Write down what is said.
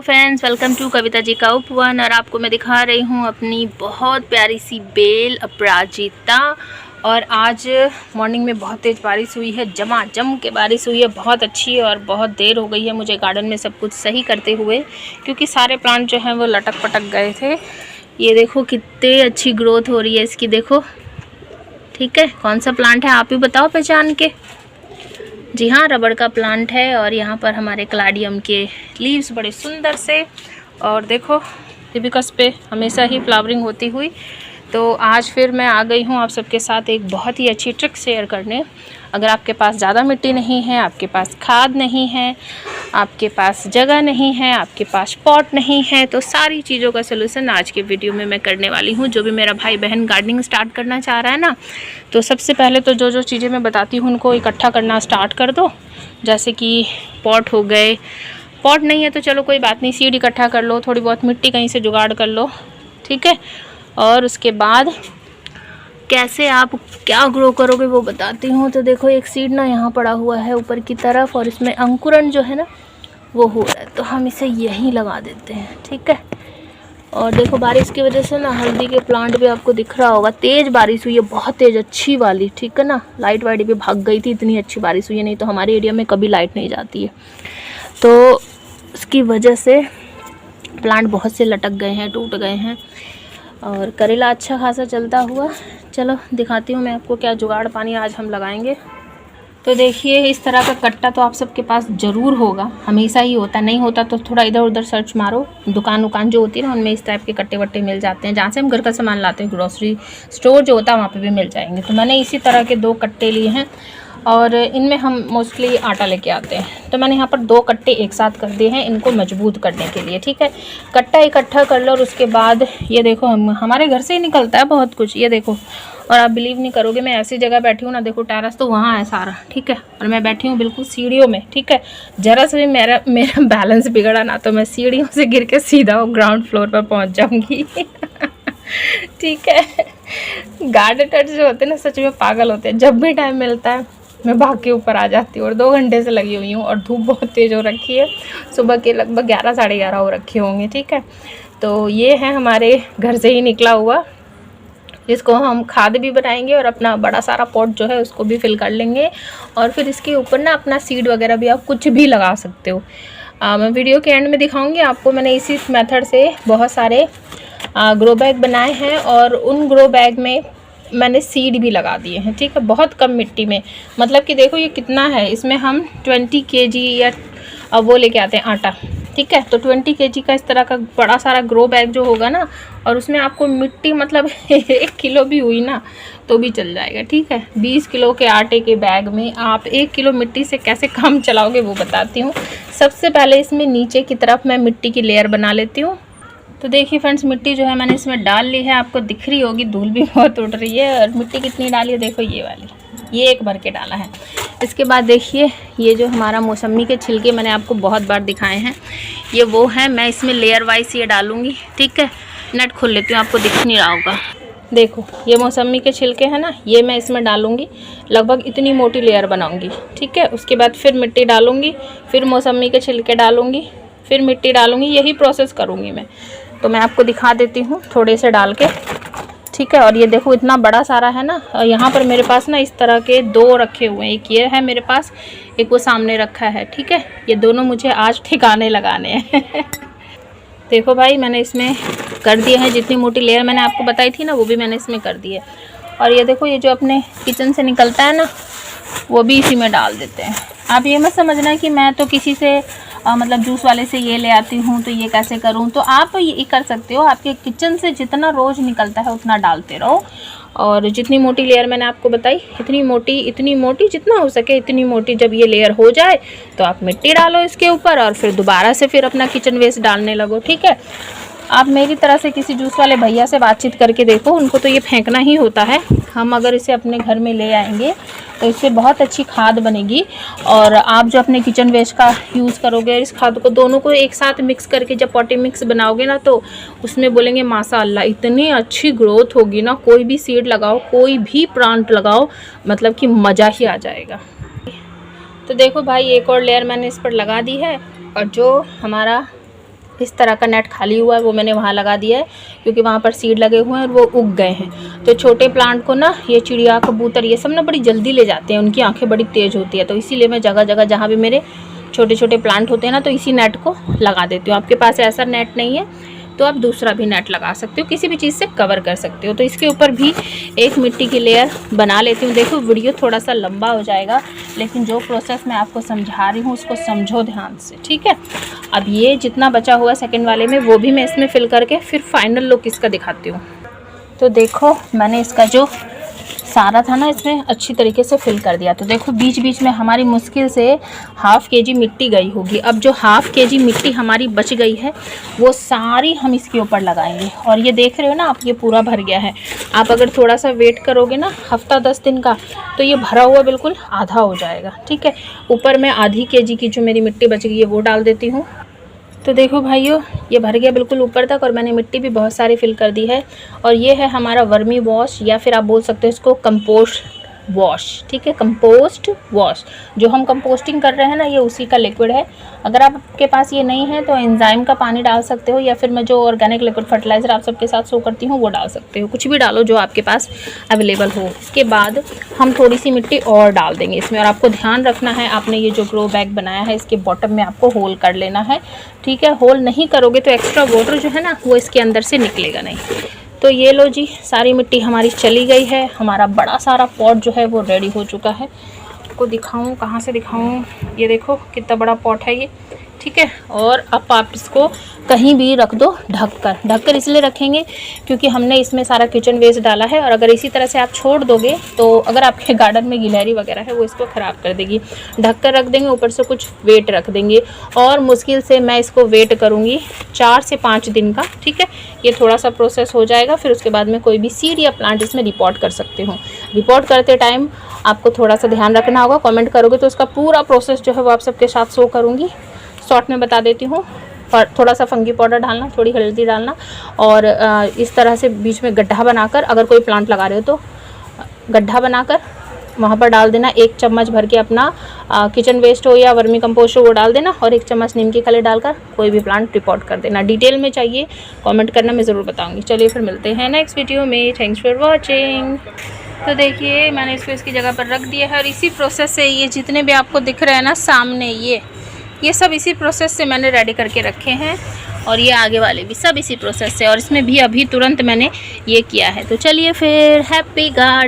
Friends, welcome to Kavita ji का उपवन। और आपको मैं दिखा रही हूँ अपनी बहुत प्यारी सी बेल अपराजिता। और आज मॉर्निंग में बहुत तेज़ बारिश हुई है, जम के बारिश हुई है, बहुत अच्छी। और बहुत देर हो गई है मुझे गार्डन में सब कुछ सही करते हुए, क्योंकि सारे प्लांट जो हैं वो लटक पटक गए थे। ये देखो कितनी अच्छी ग्रोथ हो रही है इसकी, देखो। ठीक है, कौन सा प्लांट है आप ही बताओ पहचान के। जी हाँ, रबड़ का प्लांट है। और यहाँ पर हमारे क्लाडियम के लीव्स बड़े सुंदर से, और देखो हिबिस्कस पे हमेशा ही फ्लावरिंग होती हुई। तो आज फिर मैं आ गई हूँ आप सबके साथ एक बहुत ही अच्छी ट्रिक शेयर करने। अगर आपके पास ज़्यादा मिट्टी नहीं है, आपके पास खाद नहीं है, आपके पास जगह नहीं है, आपके पास पॉट नहीं है, तो सारी चीज़ों का सलूशन आज के वीडियो में मैं करने वाली हूँ। जो भी मेरा भाई बहन गार्डनिंग स्टार्ट करना चाह रहा है ना, तो सबसे पहले तो जो जो चीज़ें मैं बताती हूँ उनको इकट्ठा करना स्टार्ट कर दो। जैसे कि पॉट हो गए, पॉट नहीं है तो चलो कोई बात नहीं, सीड इकट्ठा कर लो, थोड़ी बहुत मिट्टी कहीं से जुगाड़ कर लो। ठीक है, और उसके बाद कैसे आप क्या ग्रो करोगे वो बताती हूँ। तो देखो एक सीड ना यहाँ पड़ा हुआ है ऊपर की तरफ, और इसमें अंकुरण जो है ना वो हो रहा है, तो हम इसे यहीं लगा देते हैं। ठीक है, और देखो बारिश की वजह से ना हल्दी के प्लांट भी आपको दिख रहा होगा, तेज़ बारिश हुई है, बहुत तेज़ अच्छी वाली। ठीक है ना, लाइट वाइट भी भाग गई थी, इतनी अच्छी बारिश हुई है। नहीं तो हमारे एरिया में कभी लाइट नहीं जाती है, तो उसकी वजह से प्लांट बहुत से लटक गए हैं, टूट गए हैं। और करेला अच्छा खासा चलता हुआ। चलो दिखाती हूँ मैं आपको क्या जुगाड़ पानी आज हम लगाएंगे। तो देखिए इस तरह का कट्टा तो आप सबके पास ज़रूर होगा, हमेशा ही होता, नहीं होता तो थोड़ा इधर उधर सर्च मारो, दुकान जो होती है ना उनमें इस टाइप के कट्टे वट्टे मिल जाते हैं। जहाँ से हम घर का सामान लाते हैं, ग्रोसरी स्टोर जो होता है वहाँ पे भी मिल जाएंगे। तो मैंने इसी तरह के 2 कट्टे लिए हैं, और इनमें हम मोस्टली आटा लेके आते हैं। तो मैंने यहाँ पर 2 कट्टे एक साथ कर दिए हैं इनको मजबूत करने के लिए। ठीक है, कट्टा इकट्ठा कर लो, और उसके बाद ये देखो हमारे घर से ही निकलता है बहुत कुछ, ये देखो। और आप बिलीव नहीं करोगे, मैं ऐसी जगह बैठी हूँ ना, देखो टेरेस तो वहाँ है सारा। ठीक है, और मैं बैठी हूँ बिल्कुल सीढ़ियों में। ठीक है, ज़रा से भी मेरा बैलेंस बिगड़ा ना तो मैं सीढ़ियों से गिर के सीधा ग्राउंड फ्लोर पर पहुँच जाऊँगी। ठीक है, गार्डनर्स जो होते हैं ना सच में पागल होते हैं। जब भी टाइम मिलता है मैं भाग के ऊपर आ जाती हूँ, और 2 घंटे से लगी हुई हूँ, और धूप बहुत तेज़ हो रखी है, सुबह के लगभग 11 साढ़े 11 हो रखे होंगे। ठीक है, तो ये है हमारे घर से ही निकला हुआ, जिसको हम खाद भी बनाएंगे, और अपना बड़ा सारा पॉट जो है उसको भी फिल कर लेंगे। और फिर इसके ऊपर ना अपना सीड वगैरह भी आप कुछ भी लगा सकते हो। मैं वीडियो के एंड में दिखाऊंगी आपको। मैंने इसी मेथड से बहुत सारे ग्रो बैग बनाए हैं, और उन ग्रो बैग में मैंने सीड भी लगा दिए हैं। ठीक है, बहुत कम मिट्टी में, मतलब कि देखो ये कितना है, इसमें हम 20 kg या वो लेके आते हैं आटा। ठीक है, तो 20 kg का इस तरह का बड़ा सारा ग्रो बैग जो होगा ना, और उसमें आपको मिट्टी मतलब 1 किलो भी हुई ना तो भी चल जाएगा। ठीक है, 20 किलो के आटे के बैग में आप 1 किलो मिट्टी से कैसे काम चलाओगे वो बताती हूँ। सबसे पहले इसमें नीचे की तरफ मैं मिट्टी की लेयर बना लेती हूँ। तो देखिए फ्रेंड्स, मिट्टी जो है मैंने इसमें डाल ली है, आपको दिख रही होगी, धूल भी बहुत उड़ रही है। और मिट्टी कितनी डाली है देखो, ये वाली, ये 1 भर के डाला है। इसके बाद देखिए ये जो हमारा मौसमी के छिलके मैंने आपको बहुत बार दिखाए हैं, ये वो है। मैं इसमें लेयर वाइज ये डालूंगी। ठीक है, नेट खोल लेती हूँ, आपको दिख नहीं रहा होगा। देखो ये मौसमी के छिलके हैं ना, ये मैं इसमें डालूंगी, लगभग इतनी मोटी लेयर बनाऊंगी। ठीक है, उसके बाद फिर मिट्टी डालूंगी, फिर मौसमी के छिलके डालूंगी, फिर मिट्टी डालूंगी, यही प्रोसेस करूँगी मैं। तो मैं आपको दिखा देती हूँ थोड़े से डाल के। ठीक है, और ये देखो इतना बड़ा सारा है ना, और यहाँ पर मेरे पास ना इस तरह के 2 रखे हुए हैं, एक ये है मेरे पास, एक वो सामने रखा है। ठीक है, ये दोनों मुझे आज ठिकाने लगाने हैं। देखो भाई मैंने इसमें कर दिए हैं, जितनी मोटी लेयर मैंने आपको बताई थी ना वो भी मैंने इसमें कर दी है। और ये देखो ये जो अपने किचन से निकलता है ना वो भी इसी में डाल देते हैं। आप ये मत समझना कि मैं तो किसी से मतलब जूस वाले से ये ले आती हूँ तो ये कैसे करूँ। तो आप ये कर सकते हो, आपके किचन से जितना रोज़ निकलता है उतना डालते रहो। और जितनी मोटी लेयर मैंने आपको बताई, इतनी मोटी जितना हो सके इतनी मोटी जब ये लेयर हो जाए तो आप मिट्टी डालो इसके ऊपर, और फिर दोबारा से फिर अपना किचन वेस्ट डालने लगो। ठीक है, आप मेरी तरह से किसी जूस वाले भैया से बातचीत करके देखो, उनको तो ये फेंकना ही होता है। हम अगर इसे अपने घर में ले आएंगे तो इससे बहुत अच्छी खाद बनेगी। और आप जो अपने किचन वेस्ट का यूज़ करोगे, इस खाद को दोनों को एक साथ मिक्स करके जब पॉटी मिक्स बनाओगे ना तो उसमें बोलेंगे माशाअल्लाह इतनी अच्छी ग्रोथ होगी ना। कोई भी सीड लगाओ, कोई भी प्लांट लगाओ, मतलब कि मज़ा ही आ जाएगा। तो देखो भाई एक और लेयर मैंने इस पर लगा दी है, और जो हमारा इस तरह का नेट खाली हुआ है वो मैंने वहाँ लगा दिया है, क्योंकि वहाँ पर सीड लगे हुए हैं और वो उग गए हैं। तो छोटे प्लांट को ना ये चिड़िया, कबूतर, ये सब ना बड़ी जल्दी ले जाते हैं, उनकी आंखें बड़ी तेज़ होती है। तो इसीलिए मैं जगह जगह जहाँ भी मेरे छोटे छोटे प्लांट होते हैं ना, तो इसी नेट को लगा देती हूँ। आपके पास ऐसा नेट नहीं है तो आप दूसरा भी नेट लगा सकते हो, किसी भी चीज़ से कवर कर सकते हो। तो इसके ऊपर भी एक मिट्टी की लेयर बना लेती हूँ। देखो वीडियो थोड़ा सा लंबा हो जाएगा, लेकिन जो प्रोसेस मैं आपको समझा रही हूँ उसको समझो ध्यान से, ठीक है। अब ये जितना बचा हुआ सेकंड वाले में वो भी मैं इसमें फिल करके फिर फाइनल लुक इसका दिखाती हूँ। तो देखो मैंने इसका जो सारा था ना इसमें अच्छी तरीके से फिल कर दिया। तो देखो बीच बीच में हमारी मुश्किल से ½ kg मिट्टी गई होगी। अब जो ½ kg मिट्टी हमारी बच गई है वो सारी हम इसके ऊपर लगाएंगे। और ये देख रहे हो ना आप, ये पूरा भर गया है। आप अगर थोड़ा सा वेट करोगे ना हफ्ता 10 दिन का, तो ये भरा हुआ बिल्कुल आधा हो जाएगा, ठीक है। ऊपर मैं ½ kg की जो मेरी मिट्टी बच गई है वो डाल देती हूँ। तो देखो भाइयों ये भर गया बिल्कुल ऊपर तक, और मैंने मिट्टी भी बहुत सारी फिल कर दी है। और ये है हमारा वर्मी वॉश, या फिर आप बोल सकते हो इसको कंपोस्ट वॉश, ठीक है, कंपोस्ट वॉश। जो हम कंपोस्टिंग कर रहे हैं ना ये उसी का लिक्विड है। अगर आपके पास ये नहीं है तो एंजाइम का पानी डाल सकते हो, या फिर मैं जो ऑर्गेनिक लिक्विड फर्टिलाइज़र आप सबके साथ शो करती हूँ वो डाल सकते हो। कुछ भी डालो जो आपके पास अवेलेबल हो। इसके बाद हम थोड़ी सी मिट्टी और डाल देंगे इसमें। और आपको ध्यान रखना है, आपने ये जो ग्रो बैग बनाया है इसके बॉटम में आपको होल कर लेना है, ठीक है। होल नहीं करोगे तो एक्स्ट्रा वाटर जो है ना वो इसके अंदर से निकलेगा नहीं। तो ये लो जी, सारी मिट्टी हमारी चली गई है। हमारा बड़ा सारा पॉट जो है वो रेडी हो चुका है। आपको दिखाऊं, कहाँ से दिखाऊं, ये देखो कितना बड़ा पॉट है ये, ठीक है। और अब आप इसको कहीं भी रख दो ढककर इसलिए रखेंगे क्योंकि हमने इसमें सारा किचन वेस्ट डाला है। और अगर इसी तरह से आप छोड़ दोगे तो अगर आपके गार्डन में गिलहरी वगैरह है वो इसको ख़राब कर देगी। ढककर रख देंगे, ऊपर से कुछ वेट रख देंगे, और मुश्किल से मैं इसको वेट करूँगी 4 से 5 दिन का, ठीक है। ये थोड़ा सा प्रोसेस हो जाएगा, फिर उसके बाद में कोई भी सीड या प्लांट इसमें रिपोर्ट कर सकते हो। रिपोर्ट करते टाइम आपको थोड़ा सा ध्यान रखना होगा, कमेंट करोगे तो उसका पूरा प्रोसेस जो है वो आप सबके साथ शो करूँगी। शॉर्ट में बता देती हूँ। और थोड़ा सा फंगी पाउडर डालना, थोड़ी हल्दी डालना, और इस तरह से बीच में गड्ढा बनाकर, अगर कोई प्लांट लगा रहे हो तो गड्ढा बनाकर वहाँ पर डाल देना। 1 चम्मच भर के अपना किचन वेस्ट हो या वर्मी कंपोस्ट हो वो डाल देना, और 1 चम्मच नीम की खली डालकर कोई भी प्लांट रिपोर्ट कर देना। डिटेल में चाहिए कमेंट करना, मैं ज़रूर बताऊँगी। चलिए फिर मिलते हैं नेक्स्ट वीडियो में। Thanks for watching. तो देखिए मैंने इसको इसकी जगह पर रख दिया है, और इसी प्रोसेस से ये जितने भी आपको दिख रहे हैं ना सामने, ये सब इसी प्रोसेस से मैंने रेडी करके रखे हैं। और ये आगे वाले भी सब इसी प्रोसेस से, और इसमें भी अभी तुरंत मैंने ये किया है। तो चलिए फिर, हैप्पी गार्डनिंग।